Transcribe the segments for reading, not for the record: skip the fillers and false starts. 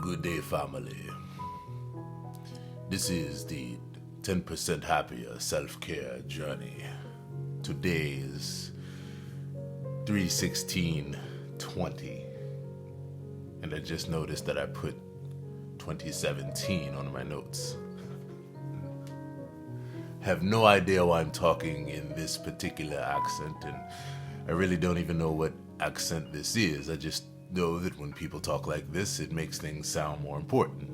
Good day, family. This is the 10% Happier Self-Care Journey. Today is 3/16/20. And I just noticed that I put 2017 on my notes. Have no idea why I'm talking in this particular accent, and I really don't even know what accent this is. I just know that when people talk like this, it makes things sound more important.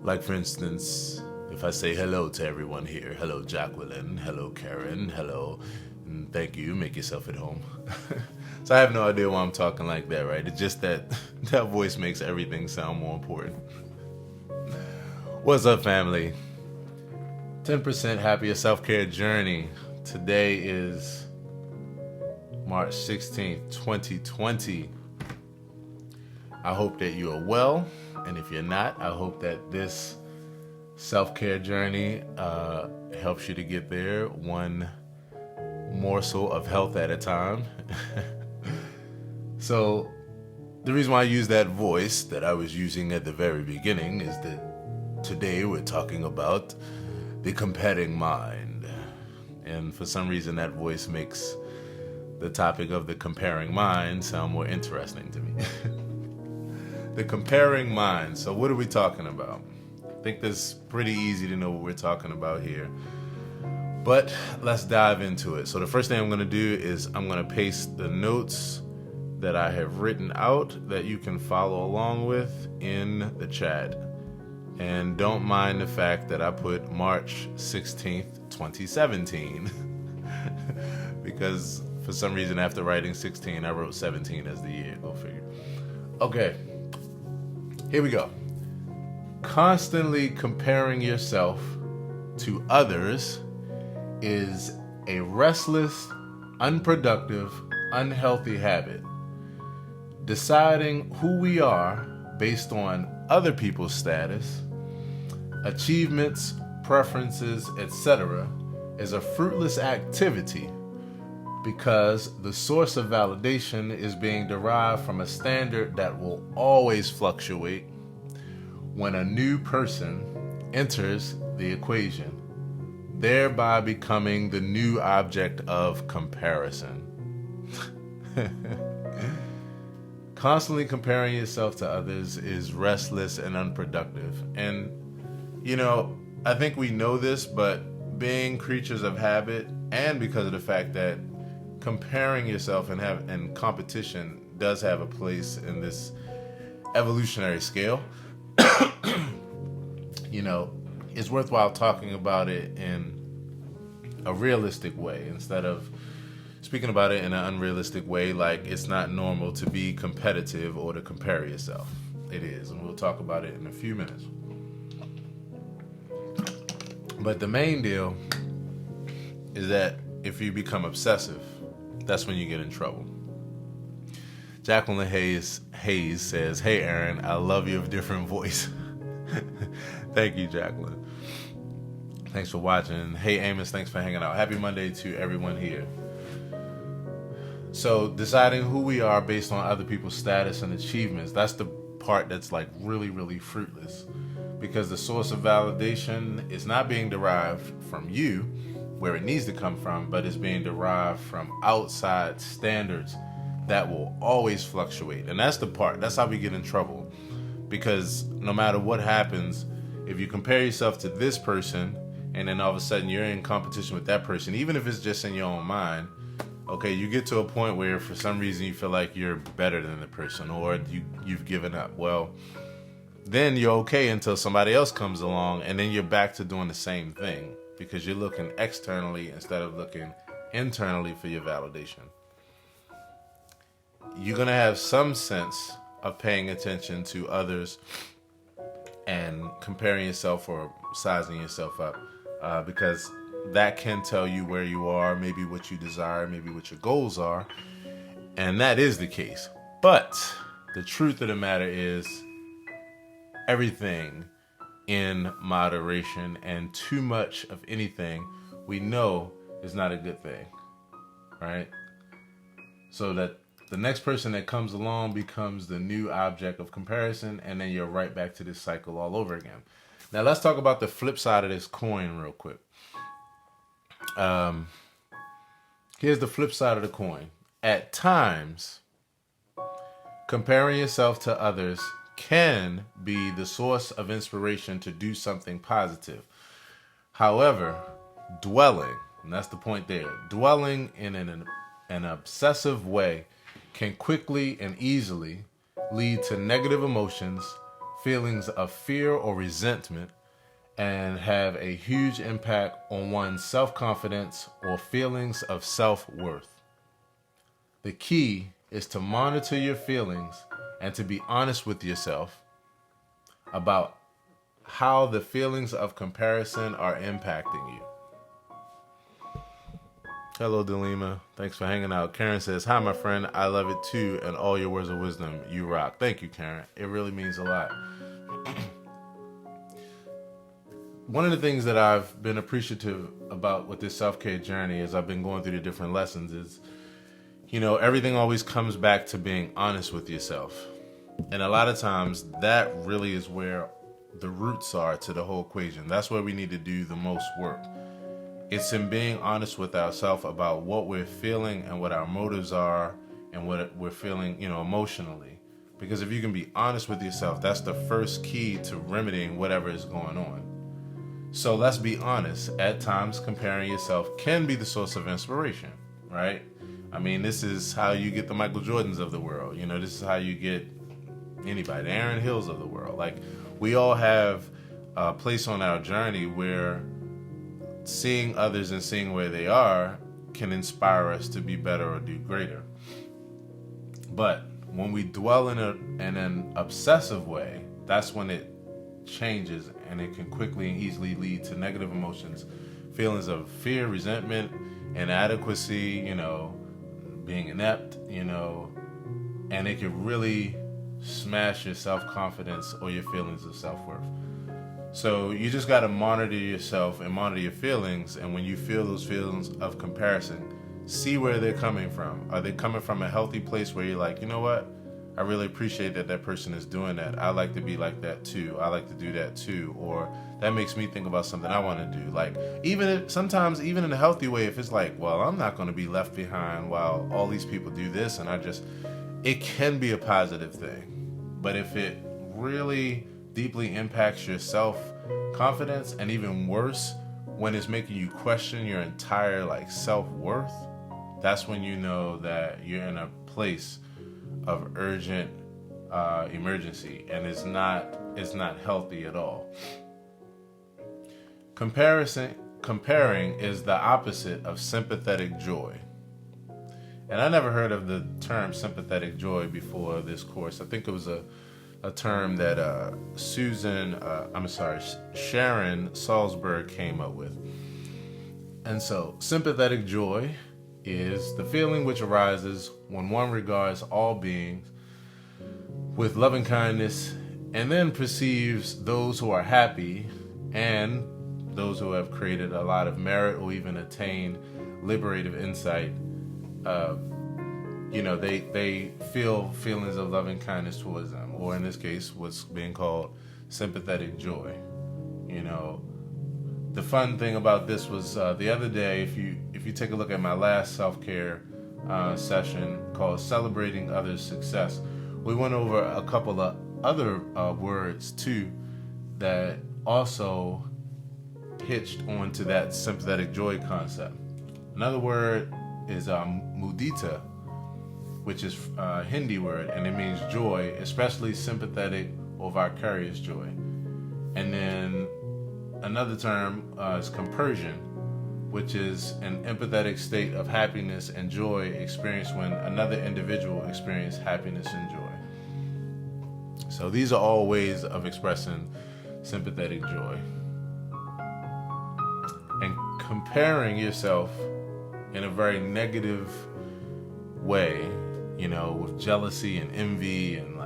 Like, for instance, if I say hello to everyone here, hello Jacqueline, hello Karen, hello, and thank you, make yourself at home. So I have no idea why I'm talking like that, right? It's just that that voice makes everything sound more important. What's up, family? 10% Happier Self-Care Journey. Today is March 16th, 2020. I hope that you are well, and if you're not, I hope that this self-care journey helps you to get there one morsel of health at a time. So the reason why I use that voice that I was using at the very beginning is that today we're talking about the comparing mind. And for some reason that voice makes the topic of the comparing mind sound more interesting to me. The comparing mind. So what are we talking about? I think that's pretty easy to know what we're talking about here. But let's dive into it. So the first thing I'm going to do is I'm going to paste the notes that I have written out that you can follow along with in the chat. And don't mind the fact that I put March 16th, 2017. Because for some reason after writing 16, I wrote 17 as the year. Go figure. Okay. Here we go. Constantly comparing yourself to others is a restless, unproductive, unhealthy habit. Deciding who we are based on other people's status, achievements, preferences, etc. is a fruitless activity because the source of validation is being derived from a standard that will always fluctuate when a new person enters the equation, thereby becoming the new object of comparison. Constantly comparing yourself to others is restless and unproductive. And, I think we know this, but being creatures of habit, and because of the fact that comparing yourself and competition does have a place in this evolutionary scale, it's worthwhile talking about it in a realistic way instead of speaking about it in an unrealistic way, like it's not normal to be competitive or to compare yourself. It is, and we'll talk about it in a few minutes. But the main deal is that if you become obsessive, that's when you get in trouble. Jacqueline Hayes says, "Hey Aaron, I love your different voice." Thank you, Jacqueline. Thanks for watching. Hey Amos, thanks for hanging out. Happy Monday to everyone here. So deciding who we are based on other people's status and achievements, that's the part that's like really, really fruitless, because the source of validation is not being derived from you, where it needs to come from, but it's being derived from outside standards that will always fluctuate. And that's the part, that's how we get in trouble. Because no matter what happens, if you compare yourself to this person, and then all of a sudden you're in competition with that person, even if it's just in your own mind, okay, you get to a point where for some reason you feel like you're better than the person, or you've given up. Well, then you're okay until somebody else comes along, and then you're back to doing the same thing because you're looking externally instead of looking internally for your validation. You're going to have some sense of paying attention to others and comparing yourself or sizing yourself up because that can tell you where you are, maybe what you desire, maybe what your goals are, and that is the case. But the truth of the matter is everything in moderation, and too much of anything we know is not a good thing, right? So that the next person that comes along becomes the new object of comparison, and then you're right back to this cycle all over again. Now let's talk about the flip side of this coin real quick. Here's the flip side of the coin. At times, comparing yourself to others can be the source of inspiration to do something positive. However, dwelling, and that's the point there, dwelling in an obsessive way can quickly and easily lead to negative emotions, feelings of fear or resentment, and have a huge impact on one's self-confidence or feelings of self-worth. The key is to monitor your feelings and to be honest with yourself about how the feelings of comparison are impacting you. Hello, Delima. Thanks for hanging out. Karen says, hi, my friend. I love it too. And all your words of wisdom. You rock. Thank you, Karen. It really means a lot. One of the things that I've been appreciative about with this self-care journey as I've been going through the different lessons is, everything always comes back to being honest with yourself. And a lot of times that really is where the roots are to the whole equation. That's where we need to do the most work. It's in being honest with ourselves about what we're feeling and what our motives are and what we're feeling, emotionally. Because if you can be honest with yourself, that's the first key to remedying whatever is going on. So let's be honest. At times, comparing yourself can be the source of inspiration, right? I mean, this is how you get the Michael Jordans of the world. This is how you get anybody, the Aaron Hills of the world. Like, we all have a place on our journey where seeing others and seeing where they are can inspire us to be better or do greater. But when we dwell in an obsessive way, that's when it changes, and it can quickly and easily lead to negative emotions, feelings of fear, resentment, inadequacy, being inept, and it can really smash your self-confidence or your feelings of self-worth. So you just got to monitor yourself and monitor your feelings. And when you feel those feelings of comparison, see where they're coming from. Are they coming from a healthy place where you're like, you know what? I really appreciate that person is doing that. I like to be like that too. I like to do that too. Or that makes me think about something I want to do. Like, sometimes even in a healthy way, if it's like, well, I'm not going to be left behind while all these people do this. And it can be a positive thing. But if it really deeply impacts your self-confidence, and even worse, when it's making you question your entire self-worth, that's when you know that you're in a place of urgent emergency, and it's not healthy at all. Comparing is the opposite of sympathetic joy. And I never heard of the term sympathetic joy before this course. I think it was a term that Sharon Salzberg came up with. And so, sympathetic joy is the feeling which arises when one regards all beings with loving kindness and then perceives those who are happy and those who have created a lot of merit or even attained liberative insight. They feel feelings of loving kindness towards them, or in this case, what's being called sympathetic joy. The fun thing about this was the other day, if you take a look at my last self-care session called Celebrating Others' Success, we went over a couple of other words too that also hitched onto that sympathetic joy concept. Another word is mudita, which is a Hindi word, and it means joy, especially sympathetic or vicarious joy. And then another term is compersion, which is an empathetic state of happiness and joy experienced when another individual experiences happiness and joy. So these are all ways of expressing sympathetic joy. And comparing yourself in a very negative way, with jealousy and envy and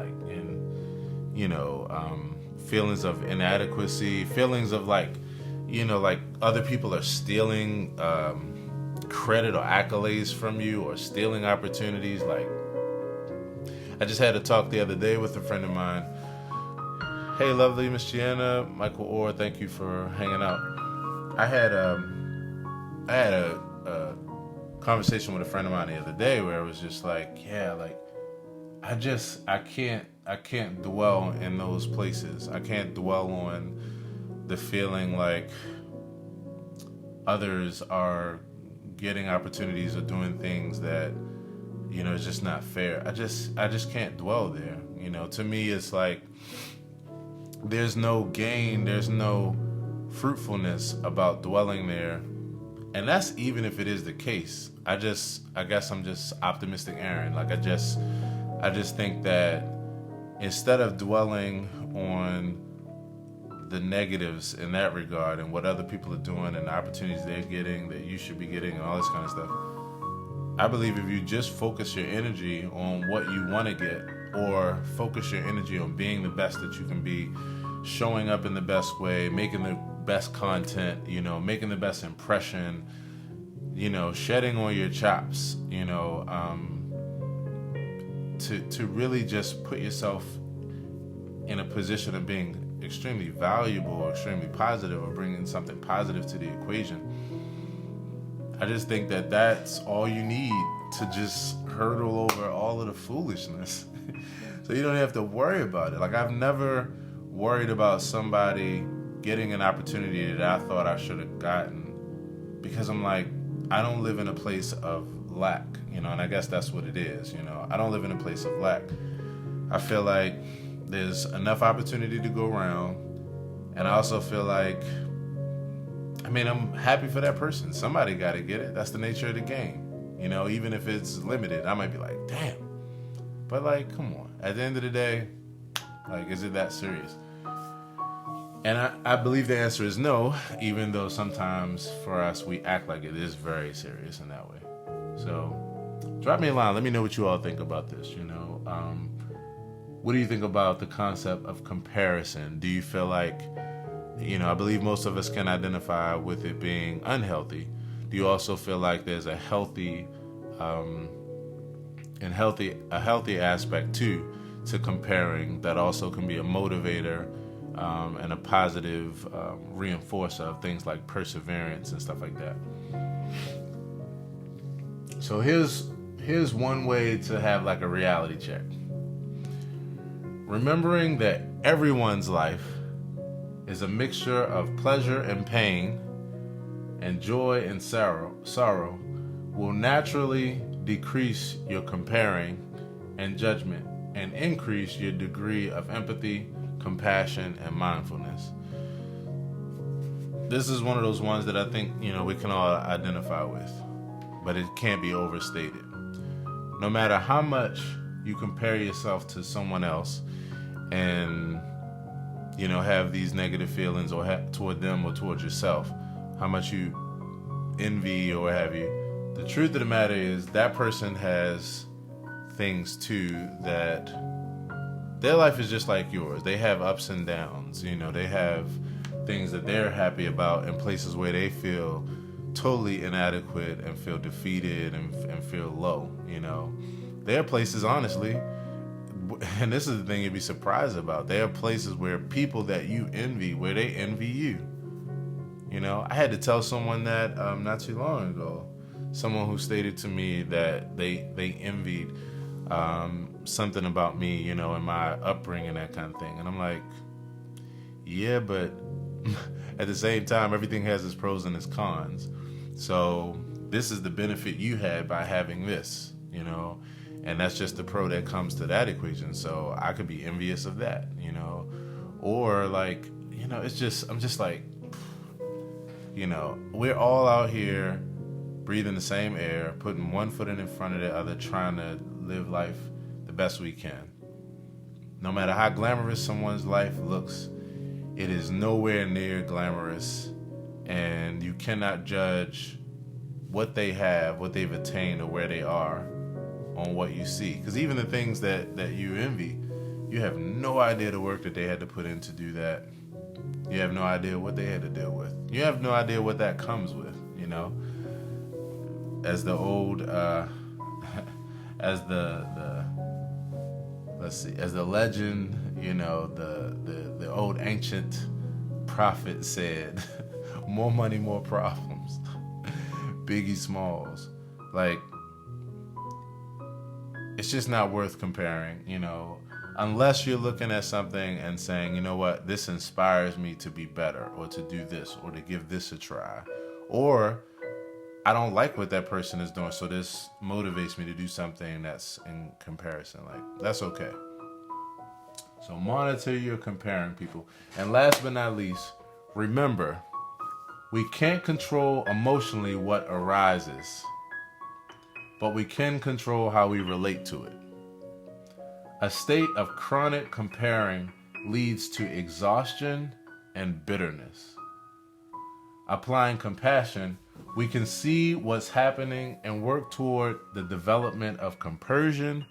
feelings of inadequacy, feelings of other people are stealing credit or accolades from you, or stealing opportunities. I just had a talk the other day with a friend of mine. Hey, lovely Miss Gianna, Michael Orr, thank you for hanging out. I had a conversation with a friend of mine the other day where it was just like, yeah, like I can't dwell in those places. I can't dwell on the feeling like others are getting opportunities or doing things that, you know, it's just not fair. I just can't dwell there. You know, to me, it's like there's no gain, there's no fruitfulness about dwelling there. And that's even if it is the case. I guess I'm just optimistic, Aaron. Like I just think that instead of dwelling on the negatives in that regard and what other people are doing and the opportunities they're getting that you should be getting and all this kind of stuff, I believe if you just focus your energy on what you want to get, or focus your energy on being the best that you can be, showing up in the best way, making the best content, you know, making the best impression, you know, shedding all your chops, you know, to really just put yourself in a position of being extremely valuable or extremely positive or bringing something positive to the equation. I just think that that's all you need to just hurdle over all of the foolishness. So you don't have to worry about it. Like I've never worried about somebody getting an opportunity that I thought I should have gotten, because I'm like, I don't live in a place of lack, you know, and I guess that's what it is, you know. I don't live in a place of lack. I feel like there's enough opportunity to go around, and I also feel like, I mean, I'm happy for that person. Somebody got to get it. That's the nature of the game, you know. Even if it's limited, I might be like, damn, but like, come on. At the end of the day, like, is it that serious? And I believe the answer is no, even though sometimes for us we act like it is very serious in that way. So drop me a line. Let me know what you all think about this, you know. What do you think about the concept of comparison? Do you feel like, you know, I believe most of us can identify with it being unhealthy. Do you also feel like there's a healthy aspect to comparing that also can be a motivator and a positive reinforcer of things like perseverance and stuff like that? So here's one way to have like a reality check. Remembering that everyone's life is a mixture of pleasure and pain, and joy and sorrow will naturally decrease your comparing and judgment and increase your degree of empathy, compassion, and mindfulness. This is one of those ones that I think, you know, we can all identify with, but it can't be overstated. No matter how much you compare yourself to someone else and, you know, have these negative feelings or toward them or toward yourself, how much you envy or what have you, the truth of the matter is that person has things too, that their life is just like yours. They have ups and downs, you know, they have things that they're happy about and places where they feel totally inadequate and feel defeated and feel low, you know. There are places, honestly, and this is the thing you'd be surprised about, there are places where people that you envy, where they envy you. You know, I had to tell someone that not too long ago, someone who stated to me that they envied something about me, you know, in my upbringing, that kind of thing. And I'm like, yeah, but at the same time, everything has its pros and its cons. So this is the benefit you had by having this, you know, and that's just the pro that comes to that equation. So I could be envious of that, you know, or like, you know, it's just, I'm just like, you know, we're all out here breathing the same air, putting one foot in front of the other, trying to live life the best we can. No matter how glamorous someone's life looks, it is nowhere near glamorous, and you cannot judge what they have, what they've attained, or where they are on what you see. Because even the things that you envy, you have no idea the work that they had to put in to do that. You have no idea what they had to deal with. You have no idea what that comes with, you know. As the old, as the let's see, as the legend, the old ancient prophet said, more money, more problems. Biggie Smalls. Like, it's just not worth comparing, unless you're looking at something and saying, you know what, this inspires me to be better, or to do this, or to give this a try, or I don't like what that person is doing, so this motivates me to do something that's in comparison. Like, that's okay. So monitor your comparing people. And last but not least, remember, we can't control emotionally what arises, but we can control how we relate to it. A state of chronic comparing leads to exhaustion and bitterness. Applying compassion, we can see what's happening and work toward the development of compersion,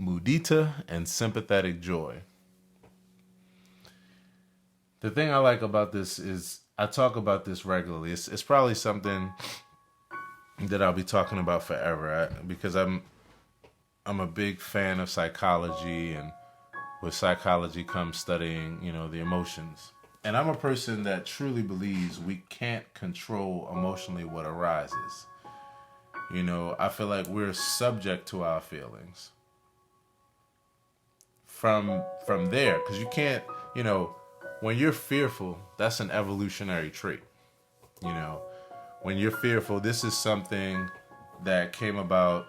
mudita, and sympathetic joy. The thing I like about this is I talk about this regularly. It's probably something that I'll be talking about forever, because I'm a big fan of psychology, and with psychology comes studying, the emotions. And I'm a person that truly believes we can't control emotionally what arises. I feel like we're subject to our feelings. From there, because you can't, when you're fearful, that's an evolutionary trait. When you're fearful, this is something that came about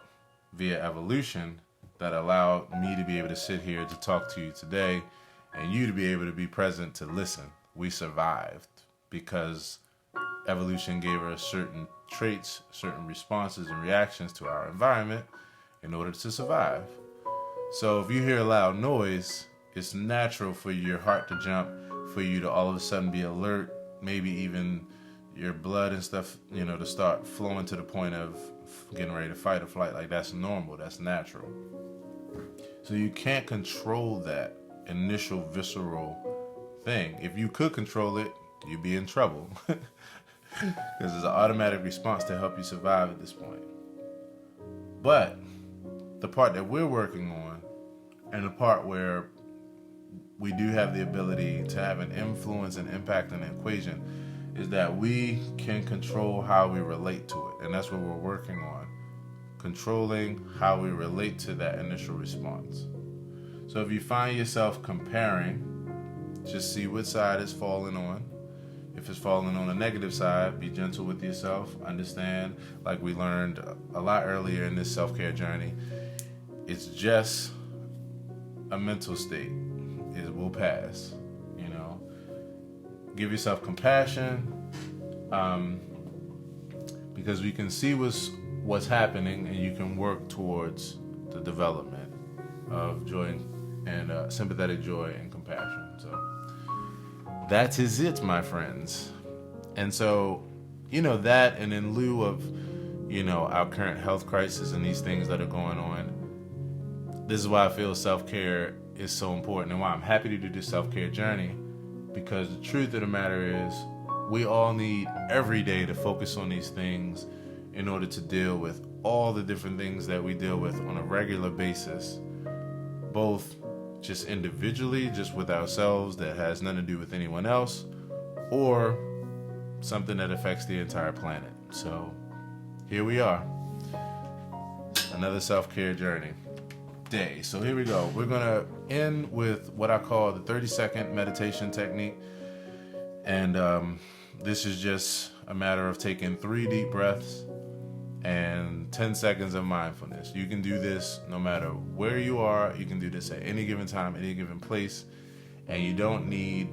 via evolution that allowed me to be able to sit here to talk to you today, and you to be able to be present to listen. We survived because evolution gave us certain traits, certain responses and reactions to our environment in order to survive. So if you hear a loud noise, it's natural for your heart to jump, for you to all of a sudden be alert, maybe even your blood and stuff, to start flowing to the point of getting ready to fight or flight. Like, that's normal, that's natural. So you can't control that initial visceral thing. If you could control it, you'd be in trouble. Because it's an automatic response to help you survive at this point. But the part that we're working on, and the part where we do have the ability to have an influence and impact in the equation, is that we can control how we relate to it. And that's what we're working on. Controlling how we relate to that initial response. So if you find yourself comparing, just see what side it's falling on. If it's falling on the negative side, be gentle with yourself. Understand, like we learned a lot earlier in this self-care journey, it's just a mental state. It will pass, Give yourself compassion, because we can see what's happening, and you can work towards the development of joy and sympathetic joy and compassion. So that is it, my friends. And so, that, and in lieu of, our current health crisis and these things that are going on, this is why I feel self-care is so important, and why I'm happy to do this self-care journey, because the truth of the matter is we all need every day to focus on these things in order to deal with all the different things that we deal with on a regular basis, both just individually, just with ourselves, that has nothing to do with anyone else, or something that affects the entire planet. So here we are, another self-care journey day. So here we go. We're gonna end with what I call the 30-second meditation technique, and this is just a matter of taking 3 deep breaths and 10 seconds of mindfulness. You can do this no matter where you are. You can do this at any given time, any given place, and you don't need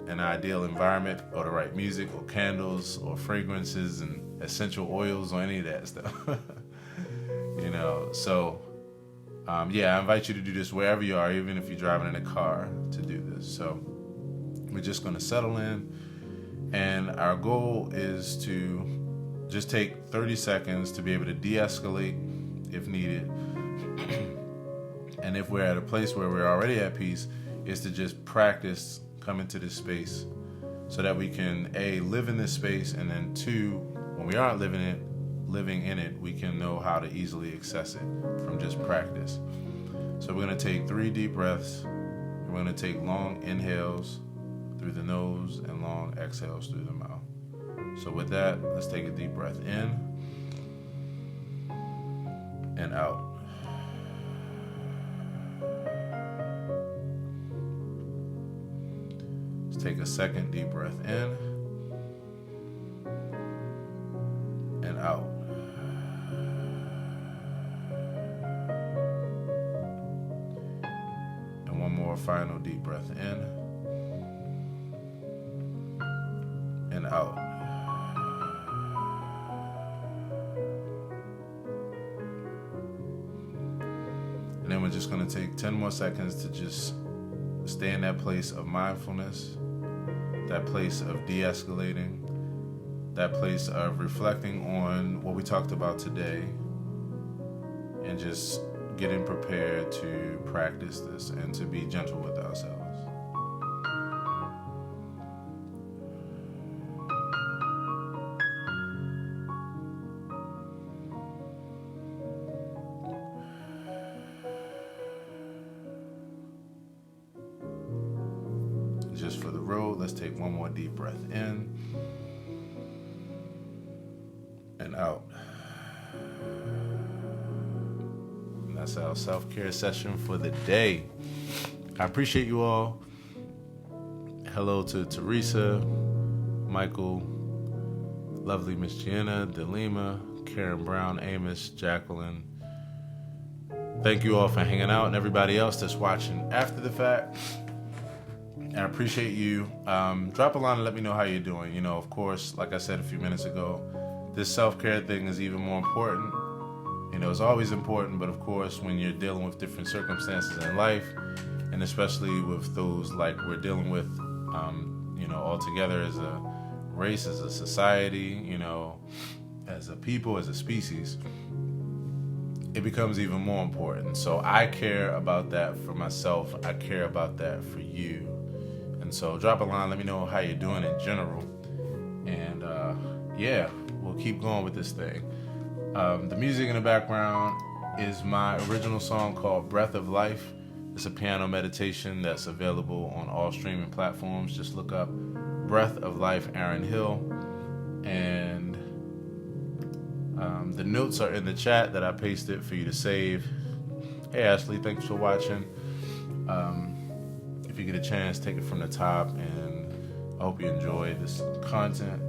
an ideal environment or the right music or candles or fragrances and essential oils or any of that stuff. So I invite you to do this wherever you are, even if you're driving in a car, to do this. So we're just going to settle in, and our goal is to just take 30 seconds to be able to de-escalate if needed. And if we're at a place where we're already at peace, is to just practice coming to this space so that we can, A, live in this space, and then 2, when we aren't living in it, we can know how to easily access it from just practice. So So we're going to take 3 deep breaths. We're going to take long inhales through the nose and long exhales through the mouth. So with that, let's take a deep breath in and out. Let's take a second deep breath in and out. And one more final deep breath in and out. And then we're just going to take 10 more seconds to just stay in that place of mindfulness, that place of de-escalating, that place of reflecting on what we talked about today, and just getting prepared to practice this and to be gentle with ourselves. Just for the road, let's take one more deep breath in and out. And that's our self-care session for the day. I appreciate you all. Hello to Teresa, Michael, lovely Miss Gianna, Delima, Karen Brown, Amos, Jacqueline. Thank you all for hanging out, and everybody else that's watching after the fact. I appreciate you. Drop a line and let me know how you're doing. You know, of course, like I said a few minutes ago, this self-care thing is even more important. You know, it's always important, but of course, when you're dealing with different circumstances in life, and especially with those like we're dealing with, you know, all together as a race, as a society, you know, as a people, as a species, it becomes even more important. So I care about that for myself. I care about that for you. And so drop a line, let me know how you're doing in general. And yeah, we'll keep going with this thing. The music in the background is my original song called Breath of Life. It's a piano meditation that's available on all streaming platforms. Just look up Breath of Life, Aaron Hill. And the notes are in the chat that I pasted for you to save. Hey Ashley, thanks for watching. If you get a chance, take it from the top, and I hope you enjoy this content.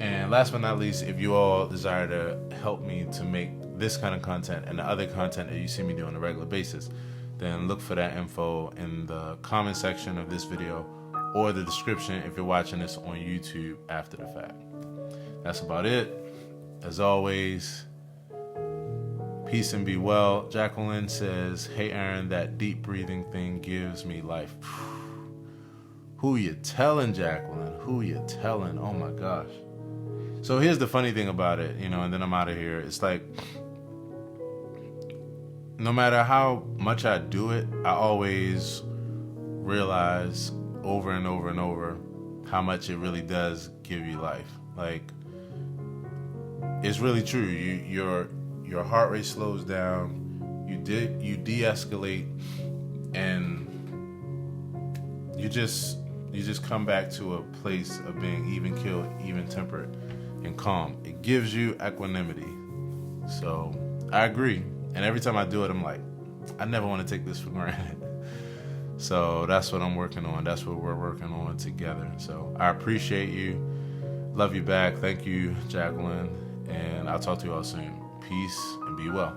And last but not least, if you all desire to help me to make this kind of content and the other content that you see me do on a regular basis, then look for that info in the comment section of this video or the description if you're watching this on YouTube after the fact. That's about it. As always, peace and be well. Jacqueline says, hey Aaron, that deep breathing thing gives me life. Who you telling, Jacqueline? Who you telling? Oh my gosh. So here's the funny thing about it, you know, and then I'm out of here. It's like, no matter how much I do it, I always realize over and over and over how much it really does give you life. Like, it's really true. Your heart rate slows down. You de-escalate, and you just come back to a place of being even keeled, even tempered, and calm. It gives you equanimity. So I agree. And every time I do it, I'm like, I never want to take this for granted. So that's what I'm working on. That's what we're working on together. So I appreciate you. Love you back. Thank you, Jacqueline. And I'll talk to you all soon. Peace and be well.